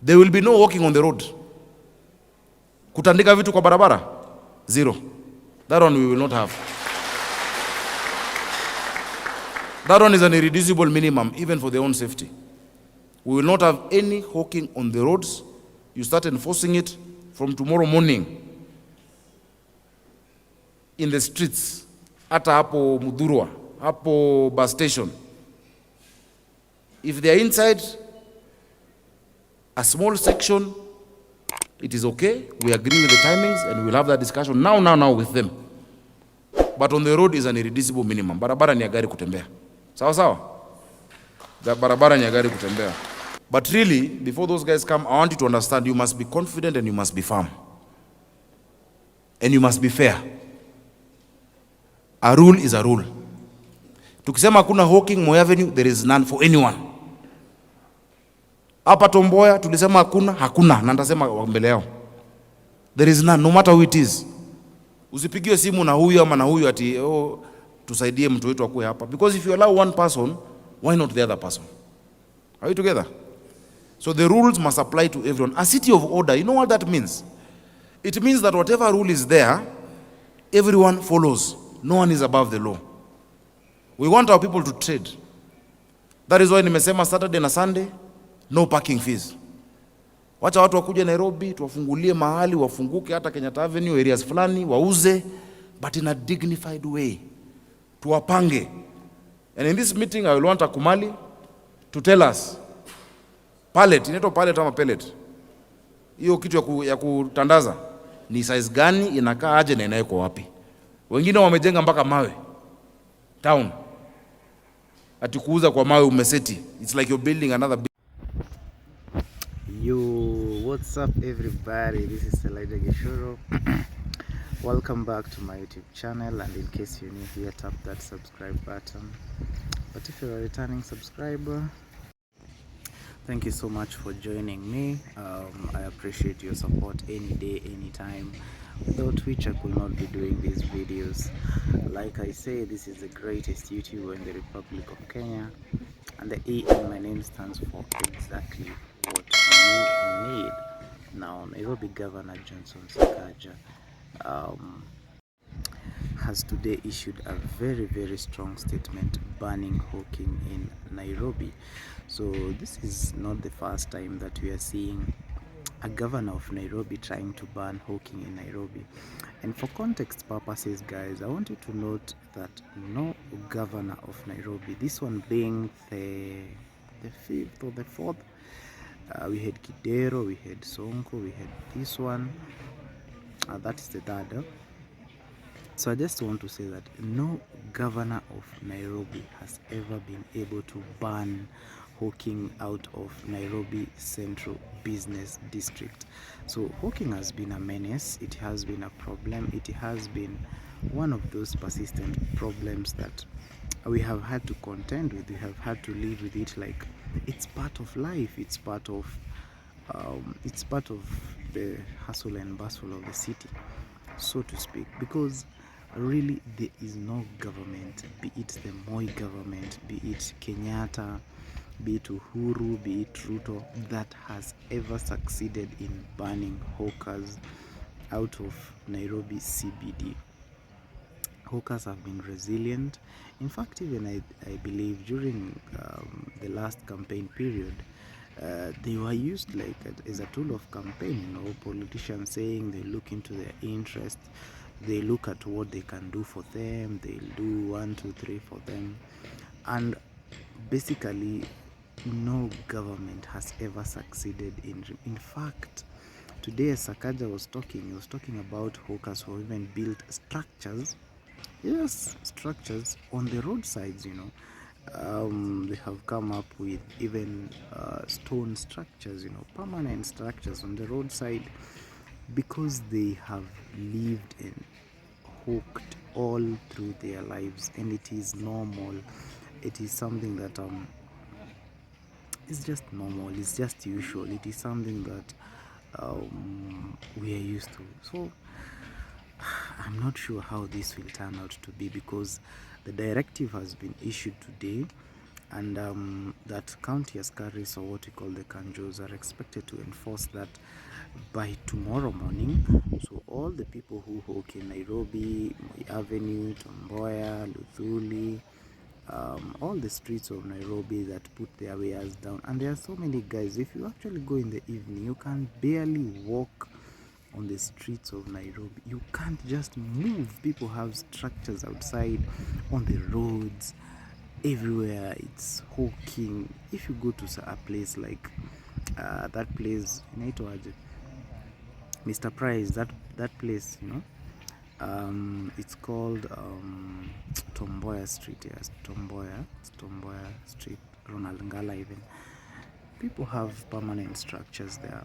There will be no walking on the road. Kutandika vitu kwa barabara? Zero. That one we will not have. That one is an irreducible minimum, even for their own safety. We will not have any hawking on the roads. You start enforcing it from tomorrow morning in the streets, hata hapo Mudhurwa, hapo bus station. If they are inside a small section, it is okay. We agree with the timings and we'll have that discussion now with them. But on the road is an irreducible minimum. Barabara ni ya gari kutembea. Sawa sawa? Barabara ni ya gari kutembea. But really, before those guys come, I want you to understand, you must be confident and you must be firm. And you must be fair. A rule is a rule. Tukisema hakuna hawking Moi Avenue, there is none for anyone. Hapa Tomboya tulisema hakuna, na nitasema mbele yao. There is none, no matter who it is. Usipigiwe simu na huyu ama na huyu ati tusaidie mtu wetu akue hapa. Because if you allow one person, why not the other person? Are we together? So the rules must apply to everyone. A city of order, you know what that means? It means that whatever rule is there, everyone follows. No one is above the law. We want our people to trade. That is why nimesema Saturday na Sunday, no parking fees. Wacha watu wakuje Nairobi, tuwafungulie mahali, wafunguke hata Kenyatta Avenue, areas fulani, wauze, but in a dignified way. Tuwapange. And in this meeting, I will want Akumali to tell us, pallet, inaitwa pallet ama pellet, hiyo kitu ya kutandaza, ni size gani, inakaa aje na inaeko wapi? Wengine wamejenga mpaka mawe town, ati kuuza kwa mawe umeseti. It's like you're building another Yo, what's up everybody? This is Sakaja Nairobi. Welcome back to my YouTube channel, and in case you're new here, tap that subscribe button. But if you're a returning subscriber, thank you so much for joining me. I appreciate your support any day, anytime, without which I could not be doing these videos. Like I say, this is the greatest YouTuber in the Republic of Kenya, and the E in my name stands for exactly what you need. Now, Nairobi Governor Johnson Sakaja has today issued a very strong statement banning hawking in Nairobi. So this is not the first time that we are seeing a governor of Nairobi trying to ban hawking in Nairobi. And for context purposes, guys, I want you to note that no governor of Nairobi, this one being the fifth or the fourth, we had Kidero, we had Sonko, we had this one, that is the third. So I just want to say that no governor of Nairobi has ever been able to ban hawking out of Nairobi Central Business District. So hawking has been a menace, it has been a problem, it has been one of those persistent problems that we have had to contend with, we have had to live with it like it's part of life, it's part of the hustle and bustle of the city, so to speak, because really there is no government, be it the Moi government, be it Kenyatta, be it Uhuru, be it Ruto, that has ever succeeded in banning hawkers out of Nairobi CBD. Hawkers have been resilient. In fact, even I believe during the last campaign period, they were used like as a tool of campaign. You know, politicians saying they look into their interest, they look at what they can do for them, they'll do 1, 2, 3 for them, and basically no government has ever succeeded in fact. Today Sakaja was talking, he was talking about hawkers who even built structures, yes, structures on the roadsides, you know. They have come up with even stone structures, you know, permanent structures on the roadside, because they have lived and hawked all through their lives, and it is normal. It is something that it's just normal, it's just usual, it is something that we are used to. So I'm not sure how this will turn out to be, because the directive has been issued today, and that county askaris, or what we call the kanjos, are expected to enforce that by tomorrow morning. So all the people who hawk in Nairobi, Moi Avenue, Tomboya, Luthuli, all the streets of Nairobi that put their wares down, and there are so many guys. If you actually go in the evening, you can barely walk on the streets of Nairobi. You can't just move. People have structures outside on the roads everywhere. It's hawking. If you go to a place like that place inaitwaje, Mr. Price, that place, it's called Tomboya Street. Yes, Tomboya. It's Tomboya Street, Ronald Ngala even. People have permanent structures there.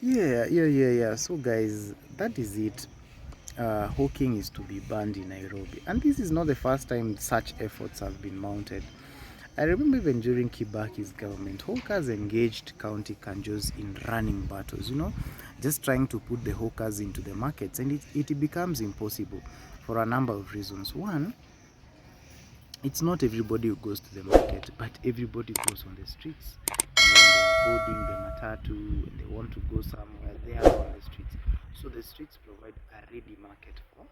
Yeah. So guys, that is it. Hawking is to be banned in Nairobi, and this is not the first time such efforts have been mounted. I remember even during Kibaki's government, hawkers engaged county kanjos in running battles, just trying to put the hawkers into the markets, and it becomes impossible for a number of reasons. One, it's not everybody who goes to the market, but everybody goes on the streets. When they are boarding the matatu and they want to go somewhere, they are on the streets. So the streets provide a ready market for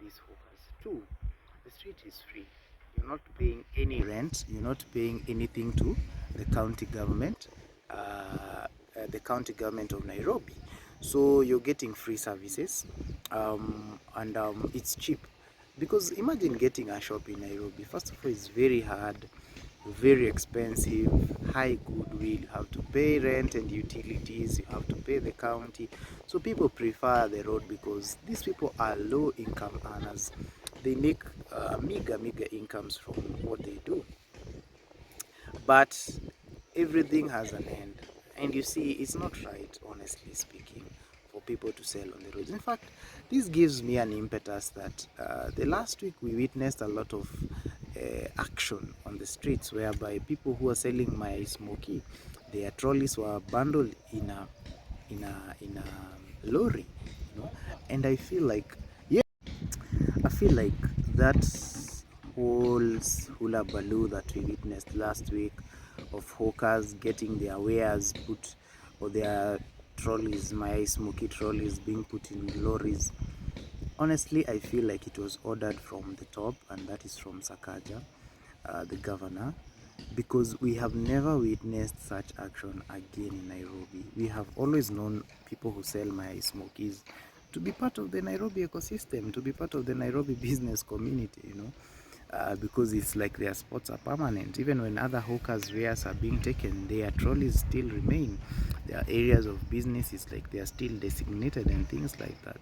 these hawkers. Two, the street is free. You're not paying any rent. You're not paying anything to the county government, of Nairobi. So you're getting free services, and it's cheap. Because imagine getting a shop in Nairobi. First of all, it's very hard, very expensive, high goodwill. You have to pay rent and utilities. You have to pay the county. So people prefer the road because these people are low income earners. They make meager incomes from what they do. But everything has an end. And you see, it's not right, honestly speaking, for people to sell on the roads. In fact, this gives me an impetus that the last week we witnessed a lot of action on the streets, whereby people who are selling my smoky, their trolleys were bundled in a lorry, and I feel like, that whole hula baloo that we witnessed last week of hawkers getting their wares put, or their trolleys, my smoky trolleys being put in lorries. Honestly, I feel like it was ordered from the top, and that is from Sakaja, the governor, because we have never witnessed such action again in Nairobi. We have always known people who sell my smokies to be part of the Nairobi ecosystem, to be part of the Nairobi business community, because it's like their spots are permanent. Even when other hawkers' wares are being taken, their trolleys still remain. Their areas of business is like they are still designated and things like that.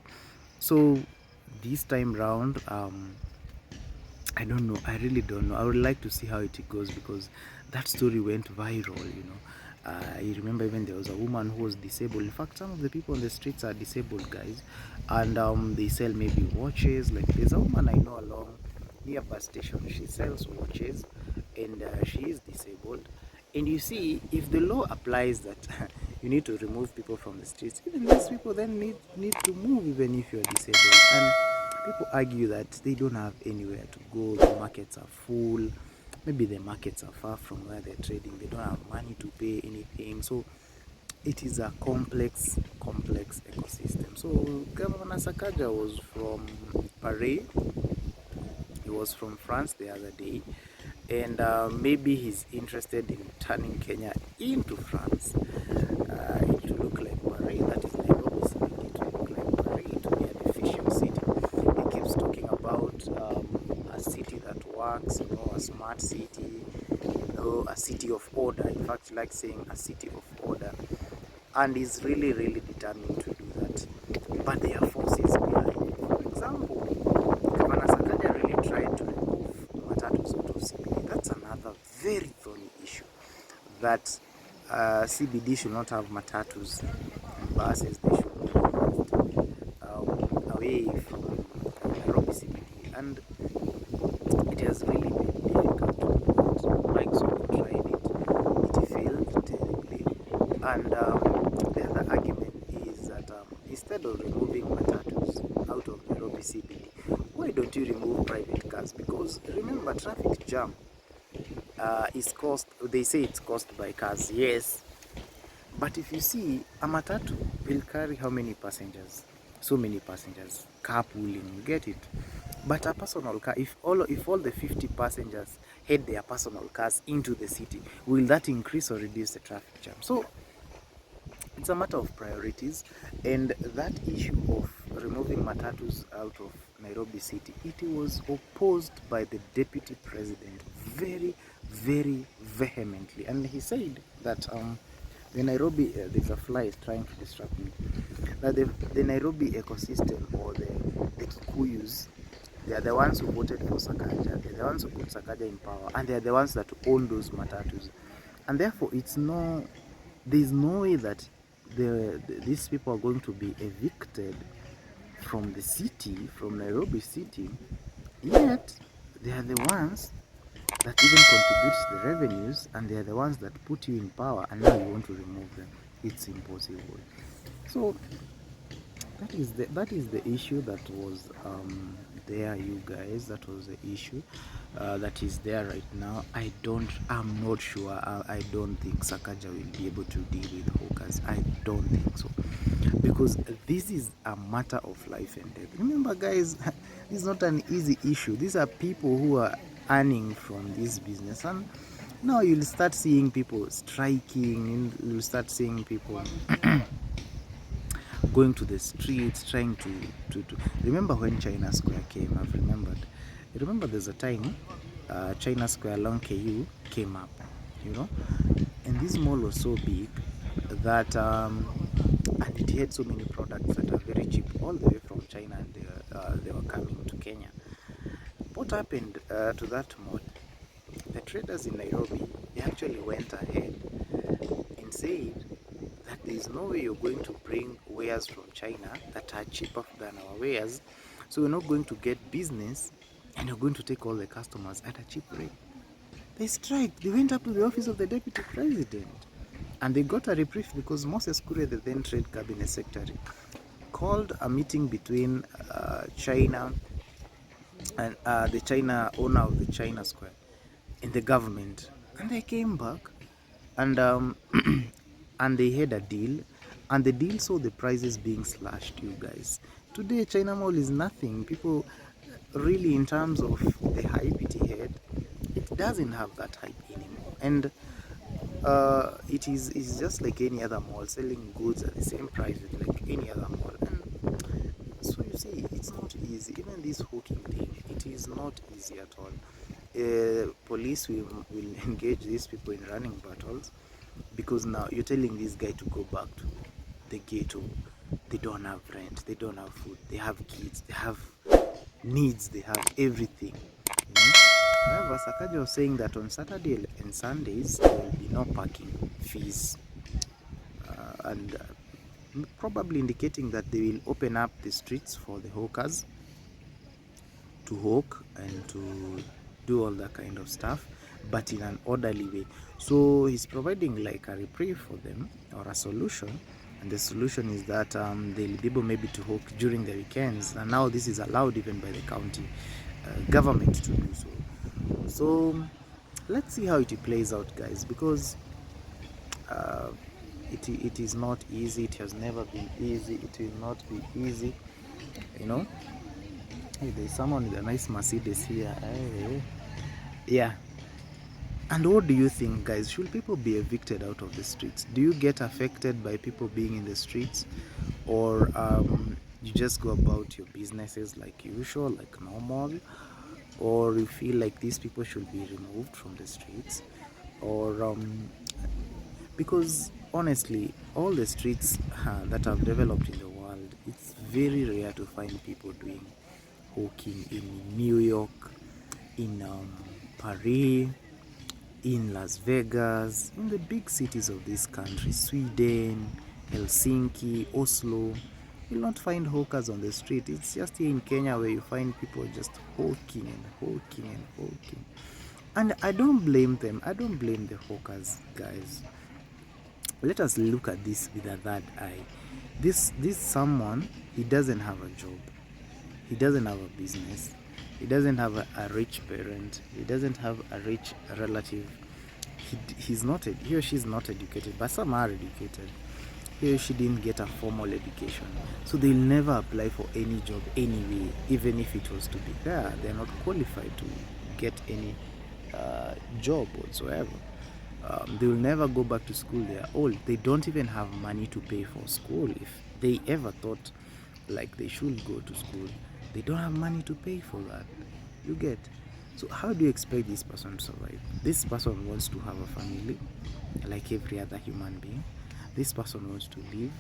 So this time round, I don't know. I really don't know. I would like to see how it goes, because that story went viral. I remember even there was a woman who was disabled. In fact, some of the people on the streets are disabled guys, and they sell maybe watches. Like there's a woman I know along near bus station. She sells watches, and she is disabled. And you see, if the law applies that you need to remove people from the streets, even these people then need to move, even if you're disabled. And people argue that they don't have anywhere to go. The markets are full. Maybe the markets are far from where they're trading. They don't have money to pay anything. So it is a complex ecosystem. So Governor Sakaja was from Paris. He was from France the other day, and maybe he's interested in turning Kenya into France. It to look like Paris. That is Nairobi city. To look like Paris, to be an efficient city. He keeps talking about a city that works, a smart city, a city of order. In fact, he likes saying a city of order, and he's really determined to do that. But there are forces behind. For example, Governor Sakaja really tried to remove matatus out of CBD. That's another very thorny issue. That CBD should not have matatus and buses. They should be removed away from Nairobi CBD, and it has really been difficult to do that. Mike Sonko tried it failed terribly, and the other argument is that instead of removing matatus out of Nairobi CBD, why don't you remove private cars? Because remember, traffic jam is caused, they say it's caused by cars, yes. But if you see, a matatu will carry how many passengers? So many passengers, carpooling, you get it? But a personal car, if all the 50 passengers head their personal cars into the city, will that increase or reduce the traffic jam? So it's a matter of priorities, and that issue of removing matatus out of Nairobi city, it was opposed by the deputy president very, very vehemently, and he said that the Nairobi, there's a fly is trying to distract me, that the Nairobi ecosystem, or the Kikuyus, they are the ones who voted for Sakaja, they're the ones who put Sakaja in power, and they are the ones that own those matatus, and therefore there's no way that these people are going to be evicted from the city, from Nairobi city, yet they are the ones that even contributes the revenues, and they are the ones that put you in power, and now you want to remove them. It's impossible. So that is the issue that was there, you guys. That was the issue that is there right now. I'm not sure. I don't think Sakaja will be able to deal with hawkers. I don't think so, because this is a matter of life and death. Remember, guys, this is not an easy issue. These are people who are earning from this business, and now you'll start seeing people striking, and you'll start seeing people going to the streets trying to remember when China Square came. I've remembered. You remember there's a time China Square along KU came up, you know, and this mall was so big that and it had so many products that are very cheap all the way from China, and they were coming to Kenya. What happened to that mall? The traders in Nairobi, they actually went ahead and said that there is no way you're going to bring wares from China that are cheaper than our wares, so we're not going to get business, and you're going to take all the customers at a cheap rate. They strike. They went up to the office of the deputy president, and they got a reprieve because Moses Kuria, the then trade cabinet secretary, called a meeting between China and the China owner of the China Square in the government, and they came back, and and they had a deal, and the deal saw the prices being slashed, you guys. Today China Mall is nothing. People really, in terms of the hype it had, it doesn't have that hype anymore, and it's just like any other mall, selling goods at the same prices like any other mall. And so you see, it's not easy. Even this hawking thing, it is not easy at all. Police will engage these people in running battles, because now you're telling this guy to go back to the ghetto. They don't have rent, they don't have food, they have kids, they have needs, they have everything, you know? However, Sakaja was saying that on Saturday and Sundays there will be no parking fees, and probably indicating that they will open up the streets for the hawkers to hawk and to do all that kind of stuff, but in an orderly way. So he's providing like a reprieve for them, or a solution, and the solution is that they'll be able maybe to hawk during the weekends, and now this is allowed even by the county government to do so. So let's see how it plays out, guys, because it is not easy. It has never been easy. It will not be easy, you know. Hey, there's someone with a nice Mercedes here. Hey. Yeah. And what do you think, guys? Should people be evicted out of the streets? Do you get affected by people being in the streets, or you just go about your businesses like usual, like normal, or you feel like these people should be removed from the streets, or because honestly, all the streets that have developed in the world, it's very rare to find people doing hawking in New York, in Paris, in Las Vegas, in the big cities of this country, Sweden, Helsinki, Oslo. You'll not find hawkers on the street. It's just here in Kenya where you find people just hawking and hawking and hawking. And I don't blame them. I don't blame the hawkers, guys. Let us look at this with a third eye. This someone, he doesn't have a job. He doesn't have a business. He doesn't have a rich parent. He doesn't have a rich relative. He's not, he or she is not educated, but some are educated. He or she didn't get a formal education, so they'll never apply for any job anyway, even if it was to be there. They're not qualified to get any job whatsoever. They will never go back to school. They are old. They don't even have money to pay for school. If they ever thought like they should go to school, they don't have money to pay for that. You get? So how do you expect this person to survive? This person wants to have a family like every other human being. This person wants to live,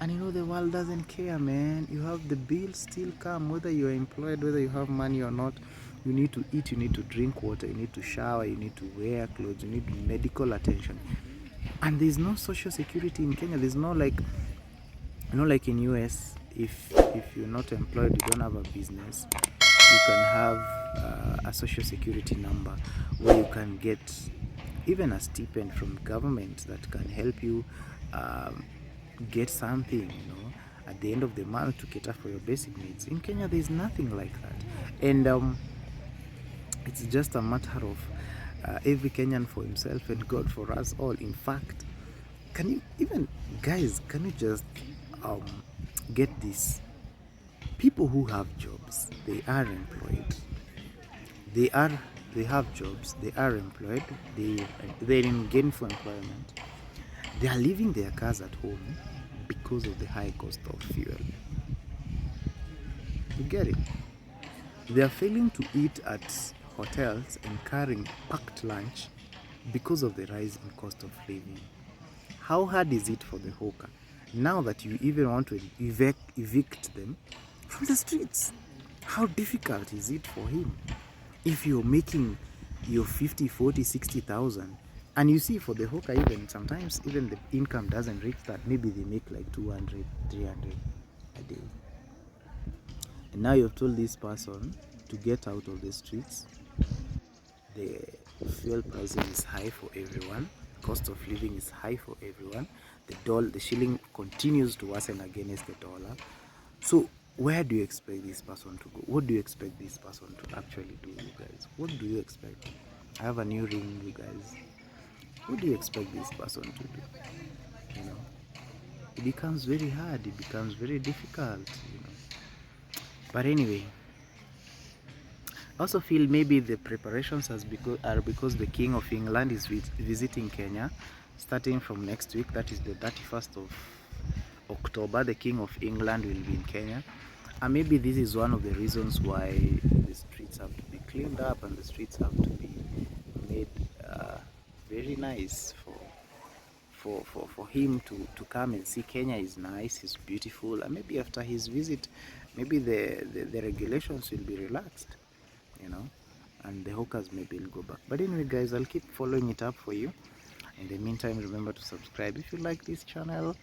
and you know the world doesn't care, man. You have the bills still come, whether you're employed, whether you have money or not. You need to eat, you need to drink water, you need to shower, you need to wear clothes, you need medical attention. And there's no social security in Kenya. There's no like, you know, like in US, if you're not employed, you don't have a business, you can have a social security number where you can get even a stipend from government that can help you get something, you know, at the end of the month to cater for your basic needs. In Kenya, there's nothing like that, and it's just a matter of every Kenyan for himself and God for us all. In fact, can you even, guys, can you just get this? People who have jobs, they are employed. They have jobs, they are employed, they're in gainful employment. They are leaving their cars at home because of the high cost of fuel. You get it? They are failing to eat at hotels and carrying packed lunch because of the rise in cost of living. How hard is it for the hawker now that you even want to evict them from the streets? How difficult is it for him? If you're making your 50, 40, 60,000, and you see for the hawker, even sometimes even the income doesn't reach that. Maybe they make like 200, 300 a day. And now you've told this person to get out of the streets. The fuel pricing is high for everyone. Cost of living is high for everyone. The shilling continues to worsen against the dollar. So where do you expect this person to go? What do you expect this person to actually do, you guys? What do you expect? I have a new ring, you guys. What do you expect this person to do? You know, it becomes very hard. It becomes very difficult. You know. But anyway, I also feel maybe the preparations are because the King of England is visiting Kenya starting from next week. That is the 31st of October. The King of England will be in Kenya, and maybe this is one of the reasons why the streets have to be cleaned up and the streets have to be made very nice for him to come and see. Kenya is nice, it's beautiful, and maybe after his visit, maybe the regulations will be relaxed, you know, and the hawkers maybe will go back. But anyway, guys, I'll keep following it up for you. In the meantime, remember to subscribe if you like this channel.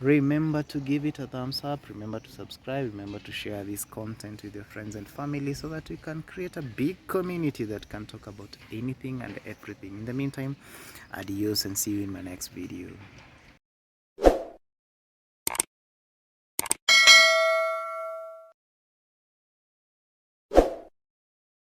Remember to give it a thumbs up. Remember to subscribe. Remember to share this content with your friends and family so that we can create a big community that can talk about anything and everything. In the meantime, adios and see you in my next video.